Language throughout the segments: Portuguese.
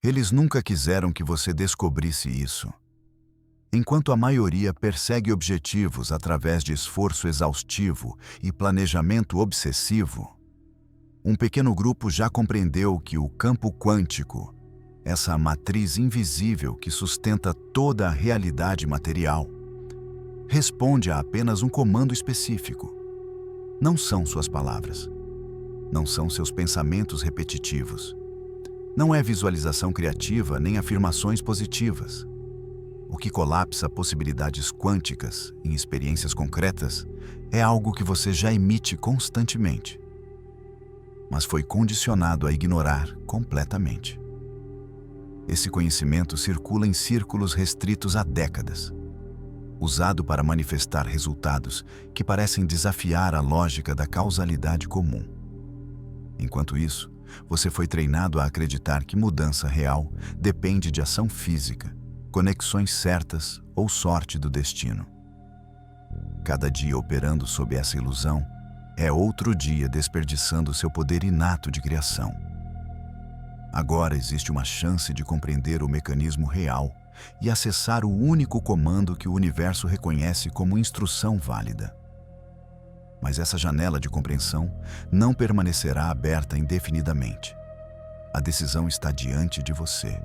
Eles nunca quiseram que você descobrisse isso. Enquanto a maioria persegue objetivos através de esforço exaustivo e planejamento obsessivo, um pequeno grupo já compreendeu que o campo quântico, essa matriz invisível que sustenta toda a realidade material, responde a apenas um comando específico. Não são suas palavras. Não são seus pensamentos repetitivos. Não é visualização criativa nem afirmações positivas. O que colapsa possibilidades quânticas em experiências concretas é algo que você já emite constantemente, mas foi condicionado a ignorar completamente. Esse conhecimento circula em círculos restritos há décadas, usado para manifestar resultados que parecem desafiar a lógica da causalidade comum. Enquanto isso, você foi treinado a acreditar que mudança real depende de ação física, conexões certas ou sorte do destino. Cada dia operando sob essa ilusão é outro dia desperdiçando seu poder inato de criação. Agora existe uma chance de compreender o mecanismo real e acessar o único comando que o universo reconhece como instrução válida. Mas essa janela de compreensão não permanecerá aberta indefinidamente. A decisão está diante de você.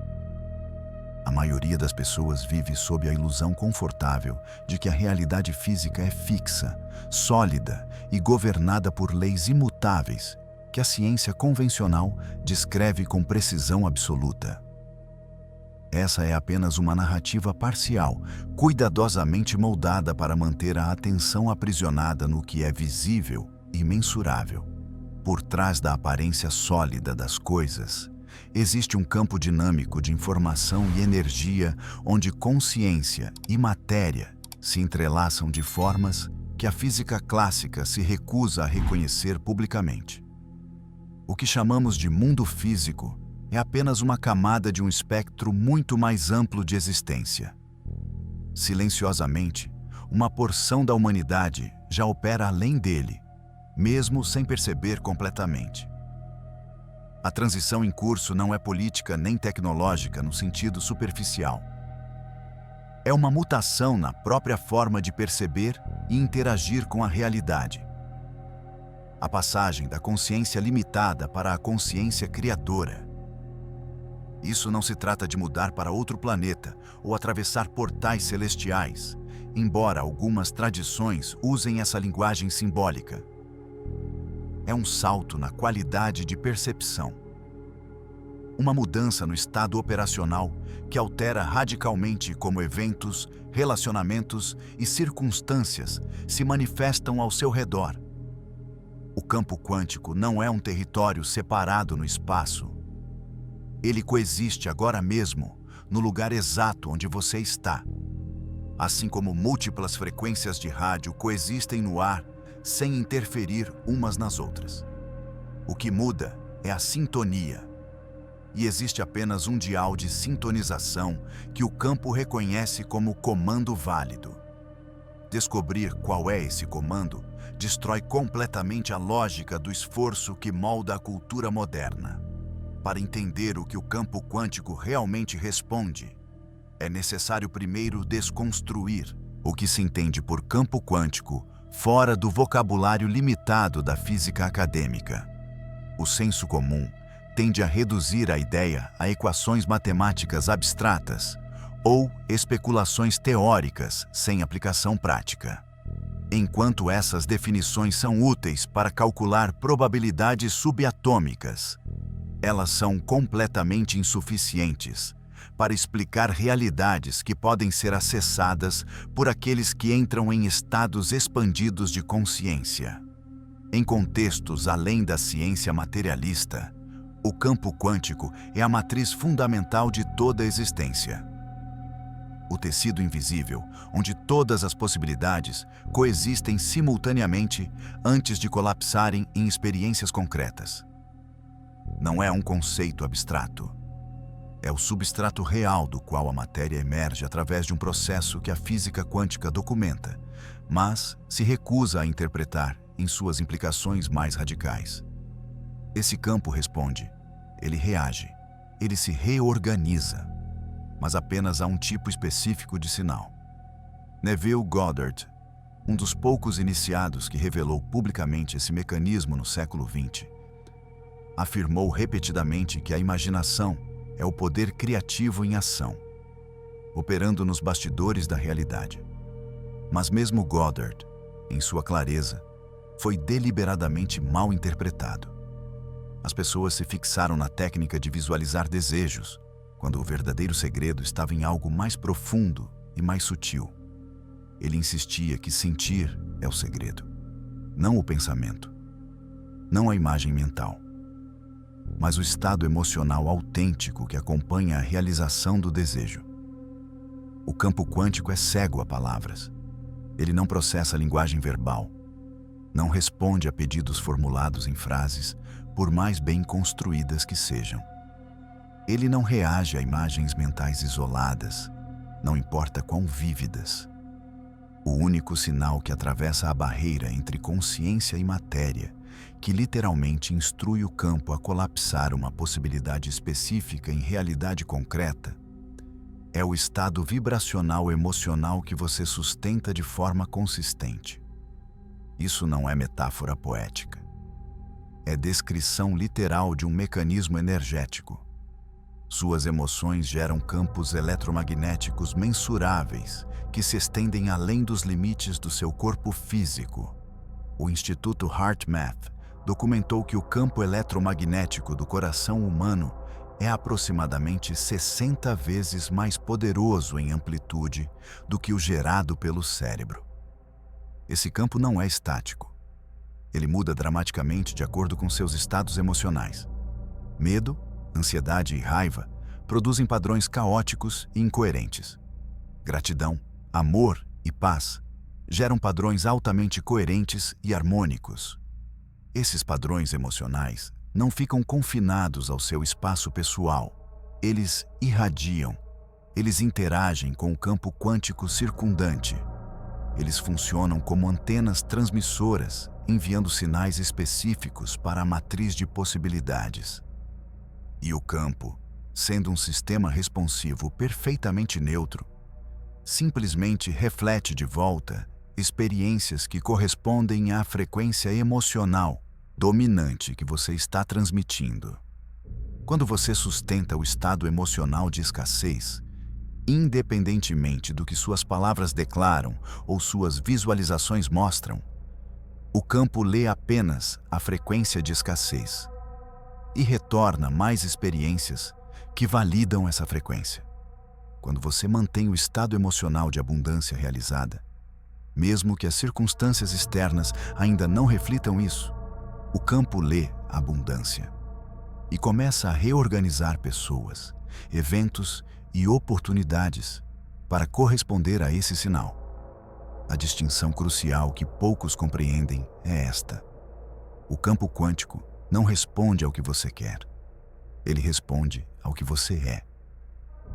A maioria das pessoas vive sob a ilusão confortável de que a realidade física é fixa, sólida e governada por leis imutáveis que a ciência convencional descreve com precisão absoluta. Essa é apenas uma narrativa parcial, cuidadosamente moldada para manter a atenção aprisionada no que é visível e mensurável. Por trás da aparência sólida das coisas, existe um campo dinâmico de informação e energia onde consciência e matéria se entrelaçam de formas que a física clássica se recusa a reconhecer publicamente. O que chamamos de mundo físico é apenas uma camada de um espectro muito mais amplo de existência. Silenciosamente, uma porção da humanidade já opera além dele, mesmo sem perceber completamente. A transição em curso não é política nem tecnológica no sentido superficial. É uma mutação na própria forma de perceber e interagir com a realidade. A passagem da consciência limitada para a consciência criadora. Isso não se trata de mudar para outro planeta ou atravessar portais celestiais, embora algumas tradições usem essa linguagem simbólica. É um salto na qualidade de percepção. Uma mudança no estado operacional que altera radicalmente como eventos, relacionamentos e circunstâncias se manifestam ao seu redor. O campo quântico não é um território separado no espaço. Ele coexiste agora mesmo, no lugar exato onde você está. Assim como múltiplas frequências de rádio coexistem no ar sem interferir umas nas outras. O que muda é a sintonia. E existe apenas um dial de sintonização que o campo reconhece como comando válido. Descobrir qual é esse comando destrói completamente a lógica do esforço que molda a cultura moderna. Para entender o que o campo quântico realmente responde, é necessário primeiro desconstruir o que se entende por campo quântico fora do vocabulário limitado da física acadêmica. O senso comum tende a reduzir a ideia a equações matemáticas abstratas ou especulações teóricas sem aplicação prática. Enquanto essas definições são úteis para calcular probabilidades subatômicas, elas são completamente insuficientes para explicar realidades que podem ser acessadas por aqueles que entram em estados expandidos de consciência. Em contextos além da ciência materialista, o campo quântico é a matriz fundamental de toda a existência. O tecido invisível, onde todas as possibilidades coexistem simultaneamente antes de colapsarem em experiências concretas. Não é um conceito abstrato. É o substrato real do qual a matéria emerge através de um processo que a física quântica documenta, mas se recusa a interpretar em suas implicações mais radicais. Esse campo responde, ele reage, ele se reorganiza, mas apenas a um tipo específico de sinal. Neville Goddard, um dos poucos iniciados que revelou publicamente esse mecanismo no século XX, afirmou repetidamente que a imaginação é o poder criativo em ação, operando nos bastidores da realidade. Mas mesmo Goddard, em sua clareza, foi deliberadamente mal interpretado. As pessoas se fixaram na técnica de visualizar desejos, quando o verdadeiro segredo estava em algo mais profundo e mais sutil. Ele insistia que sentir é o segredo, não o pensamento, não a imagem mental, mas o estado emocional autêntico que acompanha a realização do desejo. O campo quântico é cego a palavras. Ele não processa a linguagem verbal, não responde a pedidos formulados em frases, por mais bem construídas que sejam. Ele não reage a imagens mentais isoladas, não importa quão vívidas. O único sinal que atravessa a barreira entre consciência e matéria, que literalmente instrui o campo a colapsar uma possibilidade específica em realidade concreta, é o estado vibracional emocional que você sustenta de forma consistente. Isso não é metáfora poética. É descrição literal de um mecanismo energético. Suas emoções geram campos eletromagnéticos mensuráveis que se estendem além dos limites do seu corpo físico. O Instituto HeartMath documentou que o campo eletromagnético do coração humano é aproximadamente 60 vezes mais poderoso em amplitude do que o gerado pelo cérebro. Esse campo não é estático. Ele muda dramaticamente de acordo com seus estados emocionais. Medo, ansiedade e raiva produzem padrões caóticos e incoerentes. Gratidão, amor e paz geram padrões altamente coerentes e harmônicos. Esses padrões emocionais não ficam confinados ao seu espaço pessoal. Eles irradiam, eles interagem com o campo quântico circundante. Eles funcionam como antenas transmissoras, enviando sinais específicos para a matriz de possibilidades. E o campo, sendo um sistema responsivo perfeitamente neutro, simplesmente reflete de volta experiências que correspondem à frequência emocional dominante que você está transmitindo. Quando você sustenta o estado emocional de escassez, independentemente do que suas palavras declaram ou suas visualizações mostram, o campo lê apenas a frequência de escassez e retorna mais experiências que validam essa frequência. Quando você mantém o estado emocional de abundância realizada, mesmo que as circunstâncias externas ainda não reflitam isso, o campo lê a abundância e começa a reorganizar pessoas, eventos e oportunidades para corresponder a esse sinal. A distinção crucial que poucos compreendem é esta: o campo quântico não responde ao que você quer. Ele responde ao que você é.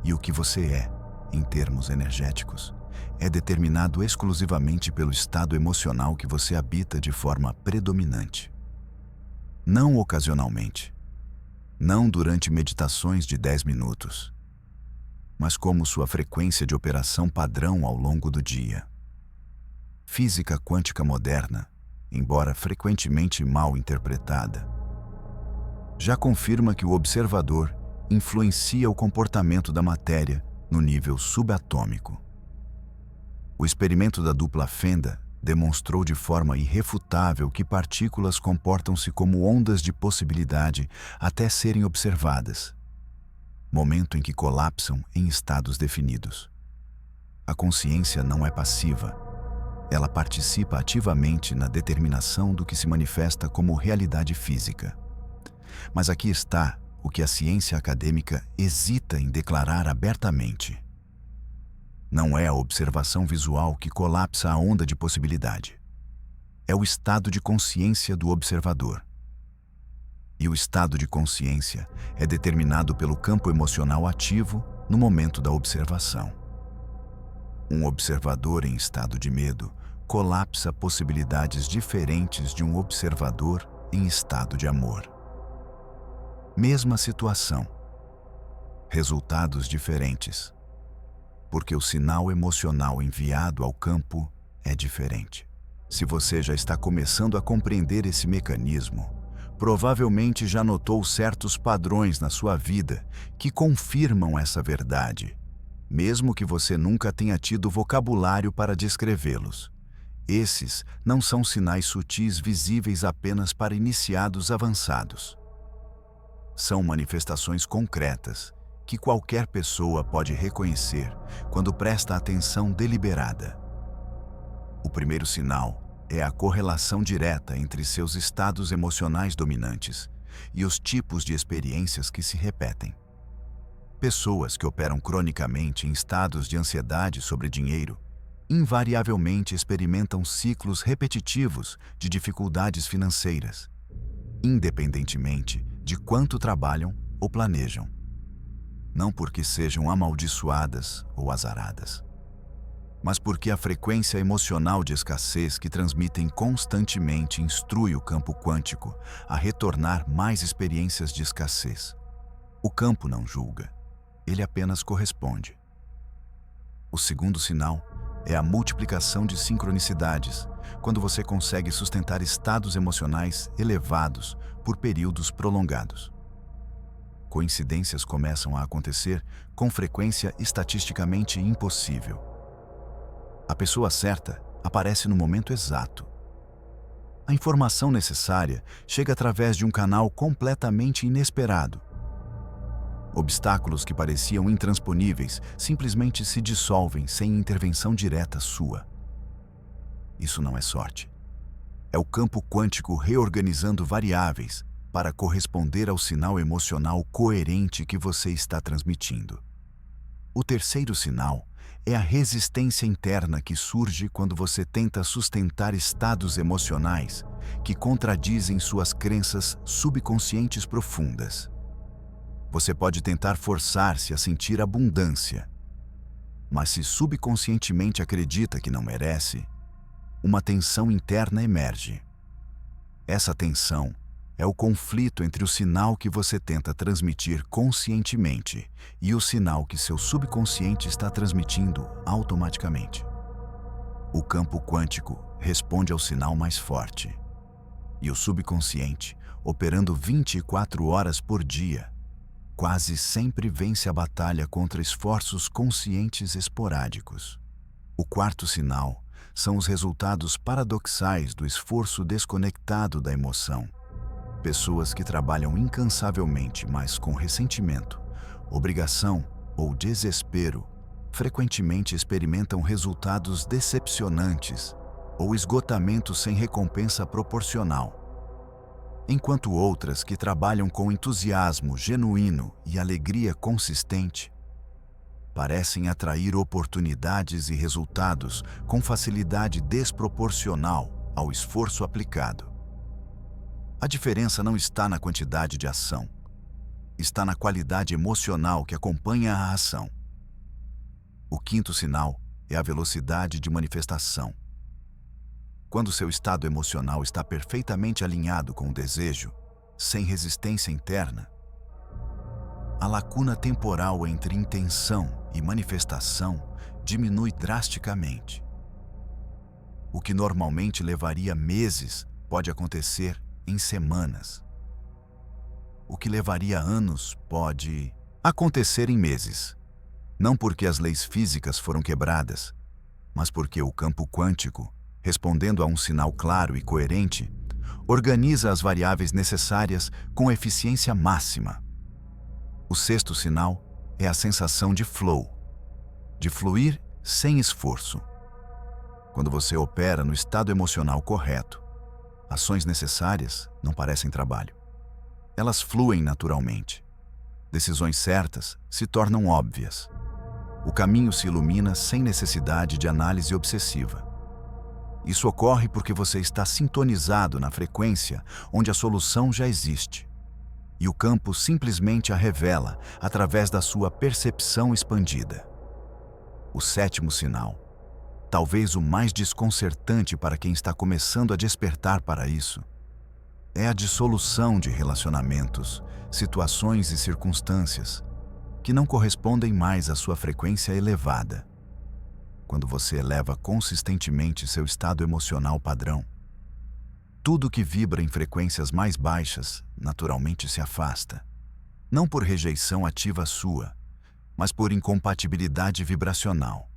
E o que você é, em termos energéticos, é determinado exclusivamente pelo estado emocional que você habita de forma predominante. Não ocasionalmente, não durante meditações de 10 minutos, mas como sua frequência de operação padrão ao longo do dia. Física quântica moderna, embora frequentemente mal interpretada, já confirma que o observador influencia o comportamento da matéria no nível subatômico. O experimento da dupla fenda demonstrou de forma irrefutável que partículas comportam-se como ondas de possibilidade até serem observadas, momento em que colapsam em estados definidos. A consciência não é passiva. Ela participa ativamente na determinação do que se manifesta como realidade física. Mas aqui está o que a ciência acadêmica hesita em declarar abertamente. Não é a observação visual que colapsa a onda de possibilidade. É o estado de consciência do observador. E o estado de consciência é determinado pelo campo emocional ativo no momento da observação. Um observador em estado de medo colapsa possibilidades diferentes de um observador em estado de amor. Mesma situação, resultados diferentes. Porque o sinal emocional enviado ao campo é diferente. Se você já está começando a compreender esse mecanismo, provavelmente já notou certos padrões na sua vida que confirmam essa verdade, mesmo que você nunca tenha tido vocabulário para descrevê-los. Esses não são sinais sutis visíveis apenas para iniciados avançados. São manifestações concretas que qualquer pessoa pode reconhecer quando presta atenção deliberada. O primeiro sinal é a correlação direta entre seus estados emocionais dominantes e os tipos de experiências que se repetem. Pessoas que operam cronicamente em estados de ansiedade sobre dinheiro invariavelmente experimentam ciclos repetitivos de dificuldades financeiras, independentemente de quanto trabalham ou planejam. Não porque sejam amaldiçoadas ou azaradas, mas porque a frequência emocional de escassez que transmitem constantemente instrui o campo quântico a retornar mais experiências de escassez. O campo não julga, ele apenas corresponde. O segundo sinal é a multiplicação de sincronicidades, quando você consegue sustentar estados emocionais elevados por períodos prolongados. Coincidências começam a acontecer com frequência estatisticamente impossível. A pessoa certa aparece no momento exato. A informação necessária chega através de um canal completamente inesperado. Obstáculos que pareciam intransponíveis simplesmente se dissolvem sem intervenção direta sua. Isso não é sorte. É o campo quântico reorganizando variáveis para corresponder ao sinal emocional coerente que você está transmitindo. O terceiro sinal é a resistência interna que surge quando você tenta sustentar estados emocionais que contradizem suas crenças subconscientes profundas. Você pode tentar forçar-se a sentir abundância, mas se subconscientemente acredita que não merece, uma tensão interna emerge. Essa tensão é o conflito entre o sinal que você tenta transmitir conscientemente e o sinal que seu subconsciente está transmitindo automaticamente. O campo quântico responde ao sinal mais forte, e o subconsciente, operando 24 horas por dia, quase sempre vence a batalha contra esforços conscientes esporádicos. O quarto sinal são os resultados paradoxais do esforço desconectado da emoção. Pessoas que trabalham incansavelmente, mas com ressentimento, obrigação ou desespero, frequentemente experimentam resultados decepcionantes ou esgotamento sem recompensa proporcional. Enquanto outras que trabalham com entusiasmo genuíno e alegria consistente, parecem atrair oportunidades e resultados com facilidade desproporcional ao esforço aplicado. A diferença não está na quantidade de ação, está na qualidade emocional que acompanha a ação. O quinto sinal é a velocidade de manifestação. Quando seu estado emocional está perfeitamente alinhado com o desejo, sem resistência interna, a lacuna temporal entre intenção e manifestação diminui drasticamente. O que normalmente levaria meses pode acontecer em semanas. O que levaria anos pode acontecer em meses. Não porque as leis físicas foram quebradas, mas porque o campo quântico, respondendo a um sinal claro e coerente, organiza as variáveis necessárias com eficiência máxima. O sexto sinal é a sensação de flow, de fluir sem esforço. Quando você opera no estado emocional correto, ações necessárias não parecem trabalho. Elas fluem naturalmente. Decisões certas se tornam óbvias. O caminho se ilumina sem necessidade de análise obsessiva. Isso ocorre porque você está sintonizado na frequência onde a solução já existe. E o campo simplesmente a revela através da sua percepção expandida. O sétimo sinal, talvez o mais desconcertante para quem está começando a despertar para isso, é a dissolução de relacionamentos, situações e circunstâncias que não correspondem mais à sua frequência elevada. Quando você eleva consistentemente seu estado emocional padrão, tudo que vibra em frequências mais baixas naturalmente se afasta, não por rejeição ativa sua, mas por incompatibilidade vibracional.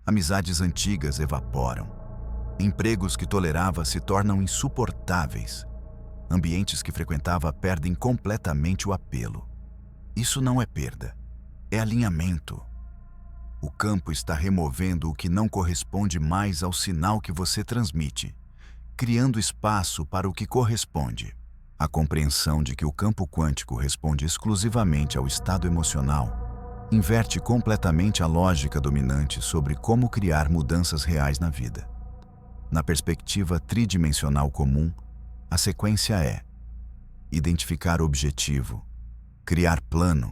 Amizades antigas evaporam. Empregos que tolerava se tornam insuportáveis. Ambientes que frequentava perdem completamente o apelo. Isso não é perda, é alinhamento. O campo está removendo o que não corresponde mais ao sinal que você transmite, criando espaço para o que corresponde. A compreensão de que o campo quântico responde exclusivamente ao estado emocional inverte completamente a lógica dominante sobre como criar mudanças reais na vida. Na perspectiva tridimensional comum, a sequência é identificar objetivo, criar plano,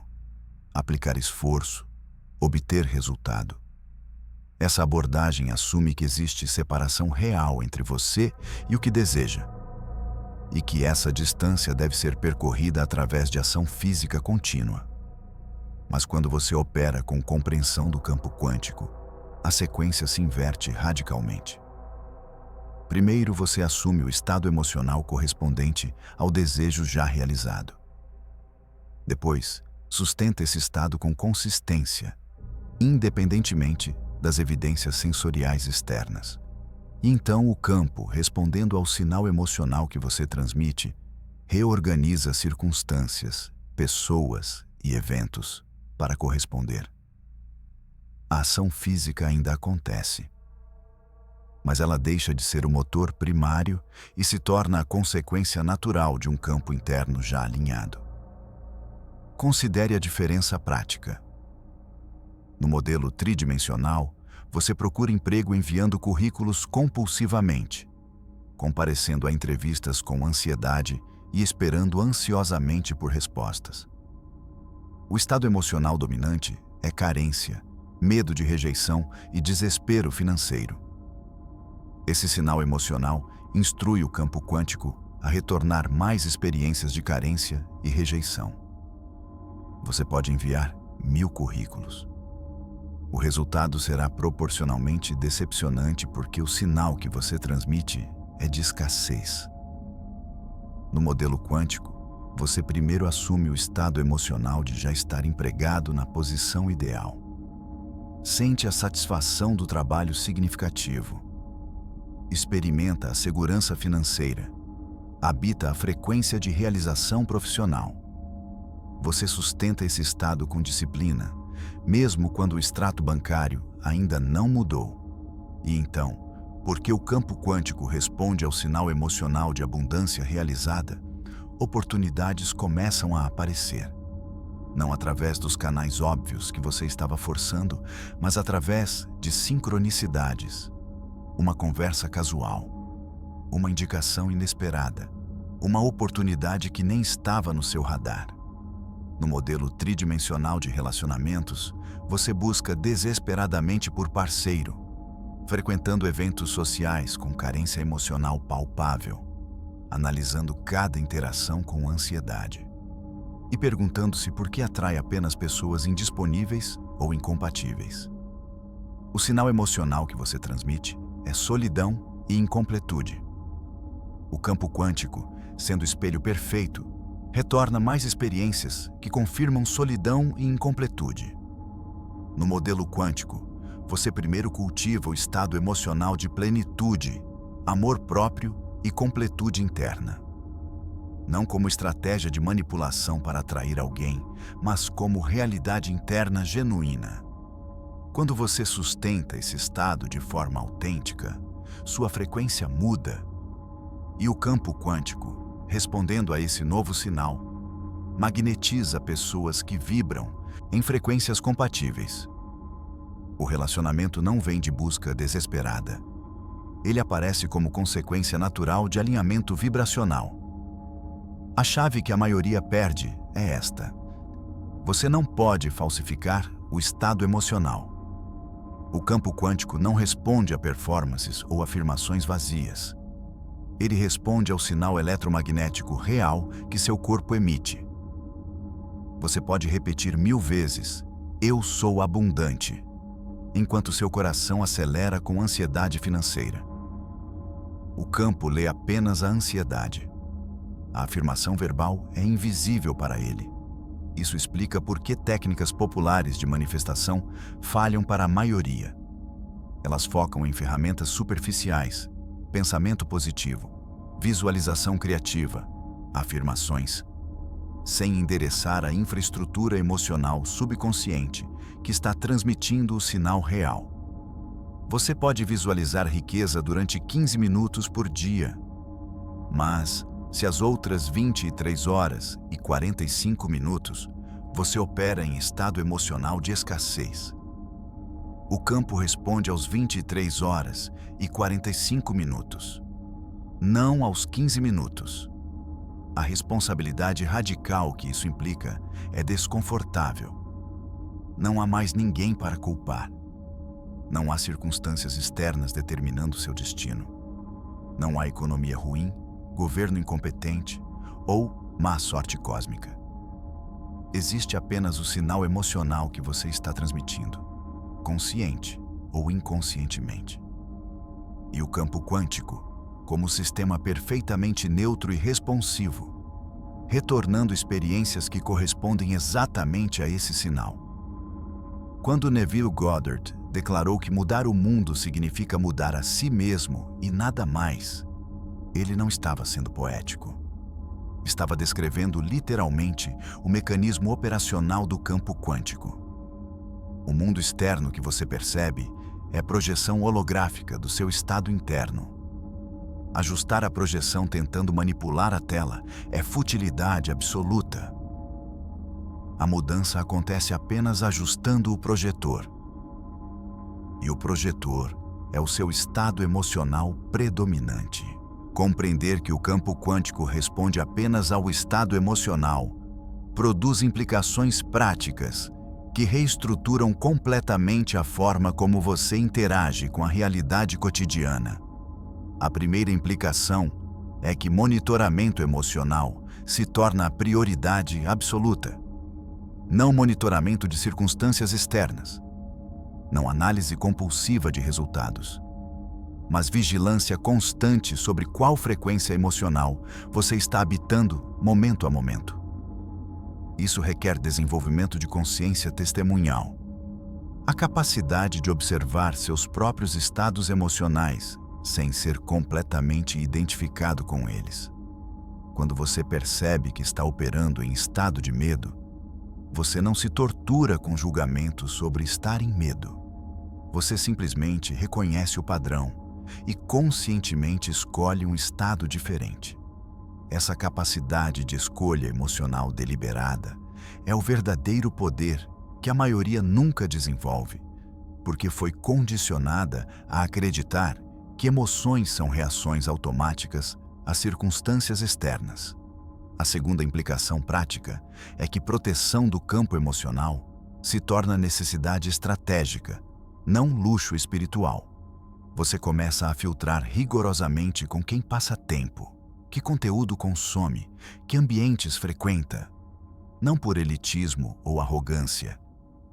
aplicar esforço, obter resultado. Essa abordagem assume que existe separação real entre você e o que deseja, e que essa distância deve ser percorrida através de ação física contínua. Mas quando você opera com compreensão do campo quântico, a sequência se inverte radicalmente. Primeiro, você assume o estado emocional correspondente ao desejo já realizado. Depois, sustenta esse estado com consistência, independentemente das evidências sensoriais externas. E então o campo, respondendo ao sinal emocional que você transmite, reorganiza circunstâncias, pessoas e eventos para corresponder. A ação física ainda acontece, mas ela deixa de ser o motor primário e se torna a consequência natural de um campo interno já alinhado. Considere a diferença prática. No modelo tridimensional, você procura emprego enviando currículos compulsivamente, comparecendo a entrevistas com ansiedade e esperando ansiosamente por respostas. O estado emocional dominante é carência, medo de rejeição e desespero financeiro. Esse sinal emocional instrui o campo quântico a retornar mais experiências de carência e rejeição. Você pode enviar 1000 currículos. O resultado será proporcionalmente decepcionante porque o sinal que você transmite é de escassez. No modelo quântico, você primeiro assume o estado emocional de já estar empregado na posição ideal. Sente a satisfação do trabalho significativo. Experimenta a segurança financeira. Habita a frequência de realização profissional. Você sustenta esse estado com disciplina, mesmo quando o extrato bancário ainda não mudou. E então, porque o campo quântico responde ao sinal emocional de abundância realizada, oportunidades começam a aparecer. Não através dos canais óbvios que você estava forçando, mas através de sincronicidades. Uma conversa casual, uma indicação inesperada, uma oportunidade que nem estava no seu radar. No modelo tridimensional de relacionamentos, você busca desesperadamente por parceiro, frequentando eventos sociais com carência emocional palpável, analisando cada interação com ansiedade e perguntando-se por que atrai apenas pessoas indisponíveis ou incompatíveis. O sinal emocional que você transmite é solidão e incompletude. O campo quântico, sendo espelho perfeito, retorna mais experiências que confirmam solidão e incompletude. No modelo quântico, você primeiro cultiva o estado emocional de plenitude, amor próprio e completude interna. Não como estratégia de manipulação para atrair alguém, mas como realidade interna genuína. Quando você sustenta esse estado de forma autêntica, sua frequência muda. E o campo quântico, respondendo a esse novo sinal, magnetiza pessoas que vibram em frequências compatíveis. O relacionamento não vem de busca desesperada. Ele aparece como consequência natural de alinhamento vibracional. A chave que a maioria perde é esta: você não pode falsificar o estado emocional. O campo quântico não responde a performances ou afirmações vazias. Ele responde ao sinal eletromagnético real que seu corpo emite. Você pode repetir 1000 vezes: "Eu sou abundante", enquanto seu coração acelera com ansiedade financeira. O campo lê apenas a ansiedade. A afirmação verbal é invisível para ele. Isso explica por que técnicas populares de manifestação falham para a maioria. Elas focam em ferramentas superficiais, pensamento positivo, visualização criativa, afirmações, sem endereçar a infraestrutura emocional subconsciente que está transmitindo o sinal real. Você pode visualizar riqueza durante 15 minutos por dia, mas se as outras 23 horas e 45 minutos você opera em estado emocional de escassez. O campo responde aos 23 horas e 45 minutos, não aos 15 minutos. A responsabilidade radical que isso implica é desconfortável. Não há mais ninguém para culpar. Não há circunstâncias externas determinando seu destino. Não há economia ruim, governo incompetente ou má sorte cósmica. Existe apenas o sinal emocional que você está transmitindo, consciente ou inconscientemente. E o campo quântico, como sistema perfeitamente neutro e responsivo, retornando experiências que correspondem exatamente a esse sinal. Quando Neville Goddard declarou que mudar o mundo significa mudar a si mesmo e nada mais, ele não estava sendo poético. Estava descrevendo literalmente o mecanismo operacional do campo quântico. O mundo externo que você percebe é a projeção holográfica do seu estado interno. Ajustar a projeção tentando manipular a tela é futilidade absoluta. A mudança acontece apenas ajustando o projetor. E o projetor é o seu estado emocional predominante. Compreender que o campo quântico responde apenas ao estado emocional produz implicações práticas que reestruturam completamente a forma como você interage com a realidade cotidiana. A primeira implicação é que monitoramento emocional se torna a prioridade absoluta. Não monitoramento de circunstâncias externas. Não análise compulsiva de resultados. Mas vigilância constante sobre qual frequência emocional você está habitando momento a momento. Isso requer desenvolvimento de consciência testemunhal. A capacidade de observar seus próprios estados emocionais sem ser completamente identificado com eles. Quando você percebe que está operando em estado de medo, você não se tortura com julgamentos sobre estar em medo. Você simplesmente reconhece o padrão e conscientemente escolhe um estado diferente. Essa capacidade de escolha emocional deliberada é o verdadeiro poder que a maioria nunca desenvolve, porque foi condicionada a acreditar que emoções são reações automáticas às circunstâncias externas. A segunda implicação prática é que proteção do campo emocional se torna necessidade estratégica, não luxo espiritual. Você começa a filtrar rigorosamente com quem passa tempo, que conteúdo consome, que ambientes frequenta, não por elitismo ou arrogância,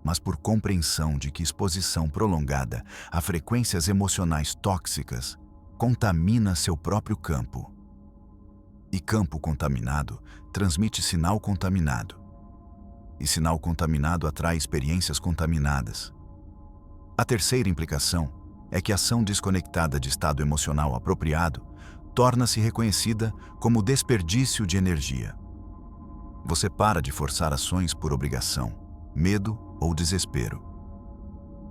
mas por compreensão de que exposição prolongada a frequências emocionais tóxicas contamina seu próprio campo. E campo contaminado transmite sinal contaminado. E sinal contaminado atrai experiências contaminadas. A terceira implicação é que a ação desconectada de estado emocional apropriado torna-se reconhecida como desperdício de energia. Você para de forçar ações por obrigação, medo ou desespero.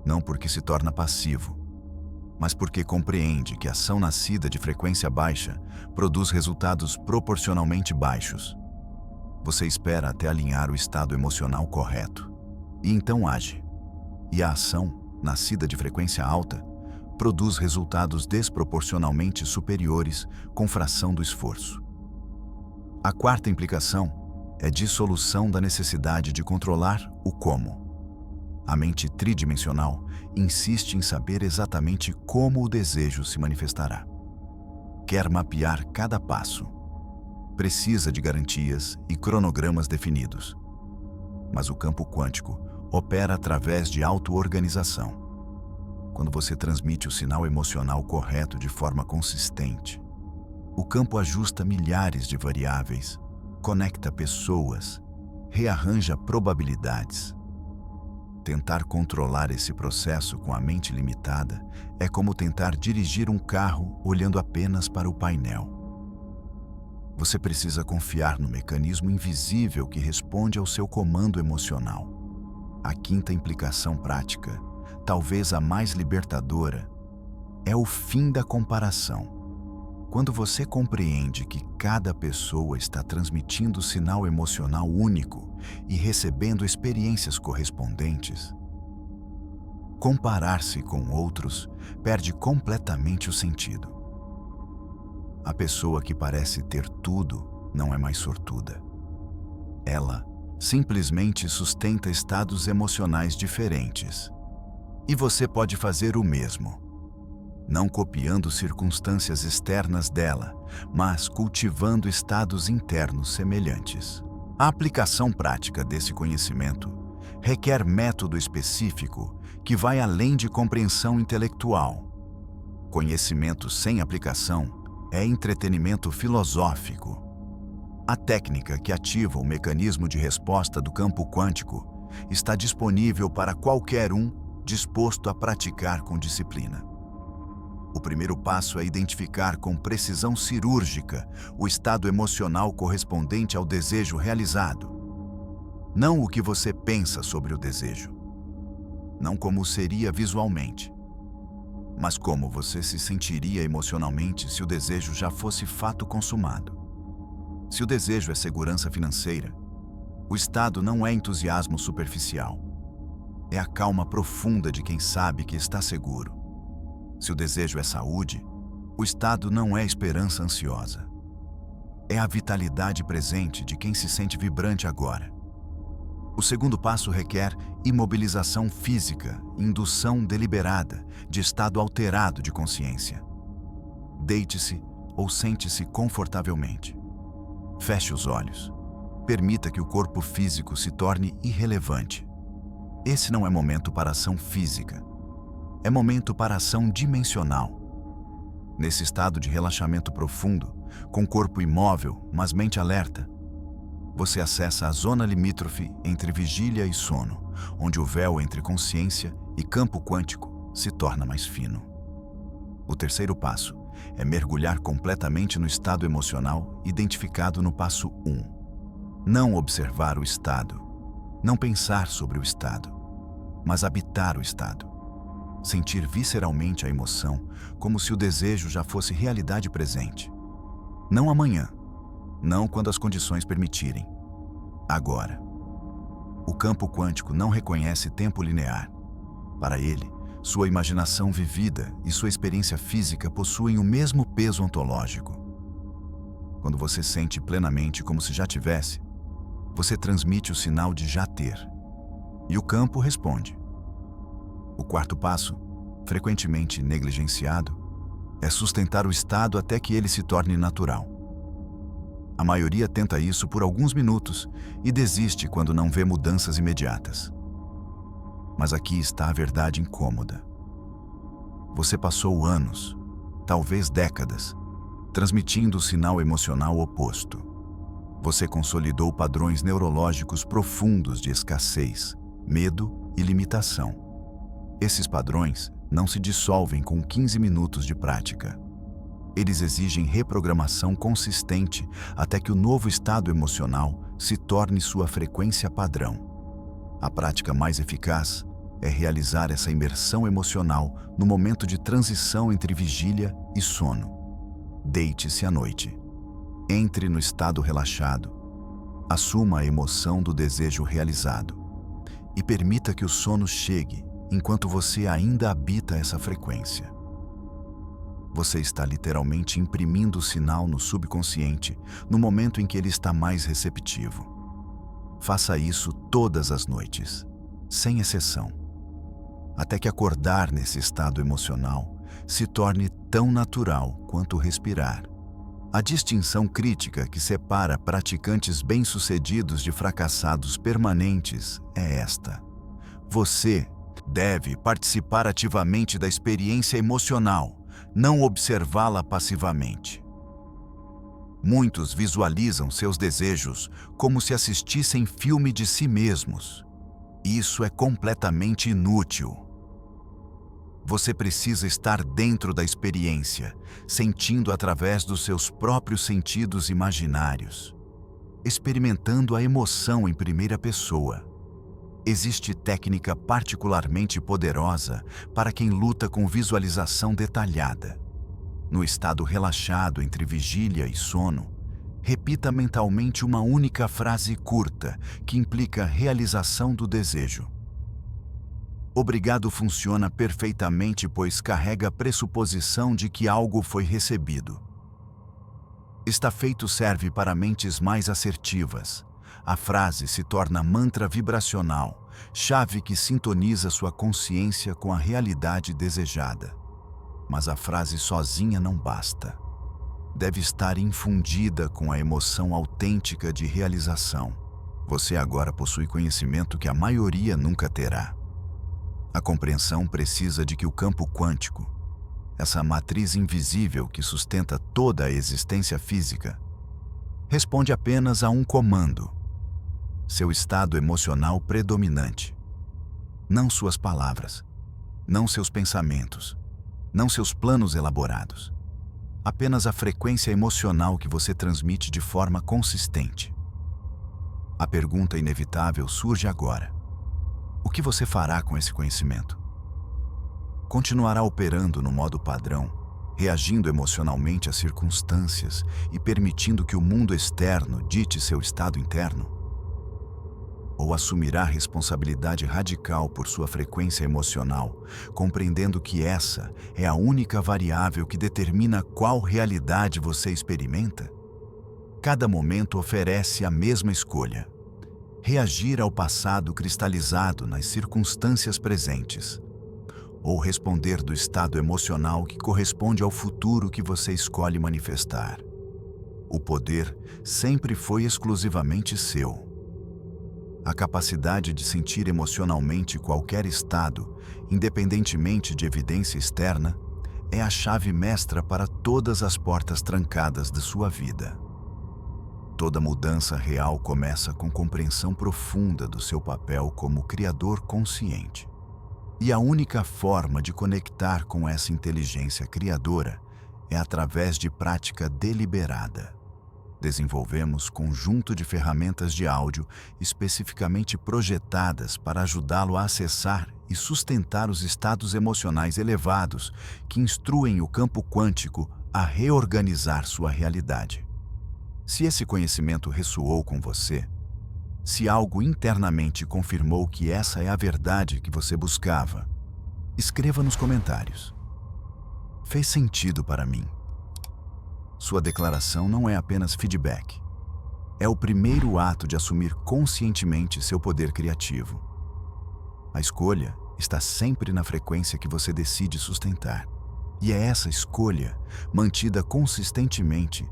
Não porque se torna passivo, mas porque compreende que a ação nascida de frequência baixa produz resultados proporcionalmente baixos. Você espera até alinhar o estado emocional correto, e então age. E a ação, nascida de frequência alta, produz resultados desproporcionalmente superiores com fração do esforço. A quarta implicação é dissolução da necessidade de controlar o como. A mente tridimensional insiste em saber exatamente como o desejo se manifestará. Quer mapear cada passo. Precisa de garantias e cronogramas definidos. Mas o campo quântico opera através de auto-organização. Quando você transmite o sinal emocional correto de forma consistente, o campo ajusta milhares de variáveis, conecta pessoas, rearranja probabilidades. Tentar controlar esse processo com a mente limitada é como tentar dirigir um carro olhando apenas para o painel. Você precisa confiar no mecanismo invisível que responde ao seu comando emocional. A quinta implicação prática, talvez a mais libertadora, é o fim da comparação. Quando você compreende que cada pessoa está transmitindo sinal emocional único e recebendo experiências correspondentes, comparar-se com outros perde completamente o sentido. A pessoa que parece ter tudo não é mais sortuda. Ela simplesmente sustenta estados emocionais diferentes. E você pode fazer o mesmo. Não copiando circunstâncias externas dela, mas cultivando estados internos semelhantes. A aplicação prática desse conhecimento requer método específico que vai além de compreensão intelectual. Conhecimento sem aplicação é entretenimento filosófico. A técnica que ativa o mecanismo de resposta do campo quântico está disponível para qualquer um disposto a praticar com disciplina. O primeiro passo é identificar com precisão cirúrgica o estado emocional correspondente ao desejo realizado. Não o que você pensa sobre o desejo. Não como seria visualmente, mas como você se sentiria emocionalmente se o desejo já fosse fato consumado. Se o desejo é segurança financeira, o estado não é entusiasmo superficial. É a calma profunda de quem sabe que está seguro. Se o desejo é saúde, o estado não é esperança ansiosa. É a vitalidade presente de quem se sente vibrante agora. O segundo passo requer imobilização física, indução deliberada, de estado alterado de consciência. Deite-se ou sente-se confortavelmente. Feche os olhos. Permita que o corpo físico se torne irrelevante. Esse não é momento para ação física. É momento para ação dimensional. Nesse estado de relaxamento profundo, com corpo imóvel, mas mente alerta, você acessa a zona limítrofe entre vigília e sono, onde o véu entre consciência e campo quântico se torna mais fino. O terceiro passo é mergulhar completamente no estado emocional identificado no passo 1. Não observar o estado, não pensar sobre o estado, mas habitar o estado. Sentir visceralmente a emoção, como se o desejo já fosse realidade presente. Não amanhã, não quando as condições permitirem. Agora. O campo quântico não reconhece tempo linear. Para ele, sua imaginação vivida e sua experiência física possuem o mesmo peso ontológico. Quando você sente plenamente como se já tivesse, você transmite o sinal de já ter. E o campo responde. O quarto passo, frequentemente negligenciado, é sustentar o estado até que ele se torne natural. A maioria tenta isso por alguns minutos e desiste quando não vê mudanças imediatas. Mas aqui está a verdade incômoda. Você passou anos, talvez décadas, transmitindo o sinal emocional oposto. Você consolidou padrões neurológicos profundos de escassez, medo e limitação. Esses padrões não se dissolvem com 15 minutos de prática. Eles exigem reprogramação consistente até que o novo estado emocional se torne sua frequência padrão. A prática mais eficaz é realizar essa imersão emocional no momento de transição entre vigília e sono. Deite-se à noite. Entre no estado relaxado. Assuma a emoção do desejo realizado. E permita que o sono chegue enquanto você ainda habita essa frequência. Você está literalmente imprimindo o sinal no subconsciente no momento em que ele está mais receptivo. Faça isso todas as noites, sem exceção, até que acordar nesse estado emocional se torne tão natural quanto respirar. A distinção crítica que separa praticantes bem-sucedidos de fracassados permanentes é esta: você deve participar ativamente da experiência emocional, não observá-la passivamente. Muitos visualizam seus desejos como se assistissem filme de si mesmos. Isso é completamente inútil. Você precisa estar dentro da experiência, sentindo através dos seus próprios sentidos imaginários, experimentando a emoção em primeira pessoa. Existe técnica particularmente poderosa para quem luta com visualização detalhada. No estado relaxado entre vigília e sono, repita mentalmente uma única frase curta que implica realização do desejo. Obrigado funciona perfeitamente, pois carrega a pressuposição de que algo foi recebido. Está feito serve para mentes mais assertivas. A frase se torna mantra vibracional, chave que sintoniza sua consciência com a realidade desejada. Mas a frase sozinha não basta. Deve estar infundida com a emoção autêntica de realização. Você agora possui conhecimento que a maioria nunca terá. A compreensão precisa de que o campo quântico, essa matriz invisível que sustenta toda a existência física, responde apenas a um comando: seu estado emocional predominante. Não suas palavras, não seus pensamentos, não seus planos elaborados. Apenas a frequência emocional que você transmite de forma consistente. A pergunta inevitável surge agora: o que você fará com esse conhecimento? Continuará operando no modo padrão, reagindo emocionalmente às circunstâncias e permitindo que o mundo externo dite seu estado interno? Ou assumirá responsabilidade radical por sua frequência emocional, compreendendo que essa é a única variável que determina qual realidade você experimenta? Cada momento oferece a mesma escolha: reagir ao passado cristalizado nas circunstâncias presentes, ou responder do estado emocional que corresponde ao futuro que você escolhe manifestar. O poder sempre foi exclusivamente seu. A capacidade de sentir emocionalmente qualquer estado, independentemente de evidência externa, é a chave mestra para todas as portas trancadas de sua vida. Toda mudança real começa com compreensão profunda do seu papel como criador consciente. E a única forma de conectar com essa inteligência criadora é através de prática deliberada. Desenvolvemos conjunto de ferramentas de áudio especificamente projetadas para ajudá-lo a acessar e sustentar os estados emocionais elevados que instruem o campo quântico a reorganizar sua realidade. Se esse conhecimento ressoou com você, se algo internamente confirmou que essa é a verdade que você buscava, escreva nos comentários: fez sentido para mim. Sua declaração não é apenas feedback. É o primeiro ato de assumir conscientemente seu poder criativo. A escolha está sempre na frequência que você decide sustentar. E é essa escolha, mantida consistentemente,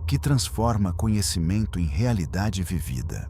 que transforma conhecimento em realidade vivida.